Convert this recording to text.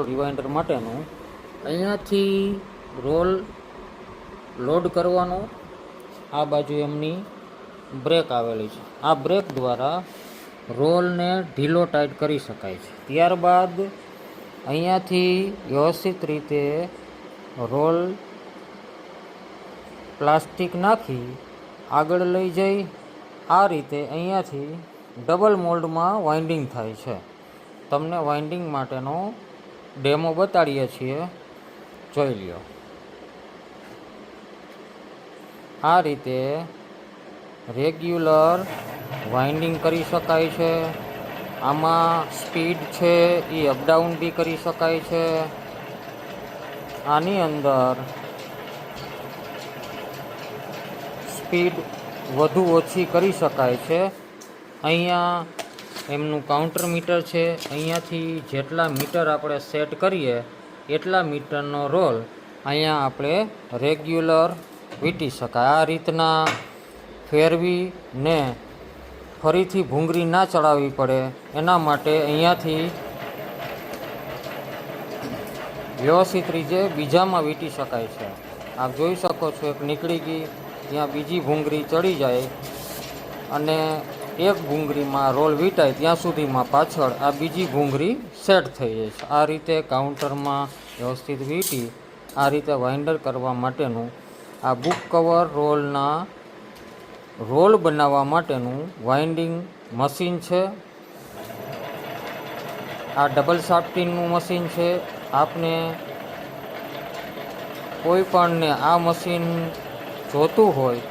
Role રિવાઇન્ડર માટેનું અહીંયાથી role load કરવાનો. આ બાજુ એમની બ્રેક આવેલી છે. આ બ્રેક દ્વારા રોલને ઢીલો ટાઈટ કરી શકાય છે. ત્યારબાદ અહીંયાથી વ્યવસ્થિત રીતે રોલ પ્લાસ્ટિક નાખી આગળ લઈ જઈ આ રીતે અહીંયાથી ડબલ મોલ્ડમાં વાઇન્ડિંગ થાય છે. તમને વાઇન્ડિંગ માટેનો ડેમો બતાડીએ છીએ, જોઈ લ્યો. આ રીતે રેગ્યુલર વાઇન્ડિંગ કરી શકાય છે. આમાં સ્પીડ છે એ અપડાઉન બી કરી શકાય છે. આની અંદર સ્પીડ વધુ ઓછી કરી શકાય છે. અહીંયા એમનું કાઉન્ટર મીટર છે. અહીંયાથી જેટલા મીટર આપણે સેટ કરીએ એટલા મીટરનો રોલ અહીંયા આપણે રેગ્યુલર વીંટી શકાય. આ રીતના ફેરવી ને ફરીથી ભૂંગળી ના ચડાવવી પડે એના માટે અહીંયાથી વ્યવસ્થિત રીતે બીજામાં વીંટી શકાય છે. આપ જોઈ શકો છો, એક નીકળી ગઈ, ત્યાં બીજી ભૂંગળી ચડી જાય અને એક ભૂંગળીમાં રોલ વીંટાય ત્યાં સુધીમાં પાછળ આ બીજી ભૂંગળી સેટ થઈ જાય છે. આ રીતે કાઉન્ટરમાં વ્યવસ્થિત વીંટી આ રીતે વાઇન્ડર કરવા માટેનું આ બુક કવર રોલના રોલ બનાવવા માટેનું વાઇન્ડિંગ મશીન છે. આ ડબલ શાફ્ટિંગનું મશીન છે. આપને કોઈ પણને આ મશીન જોતું હોય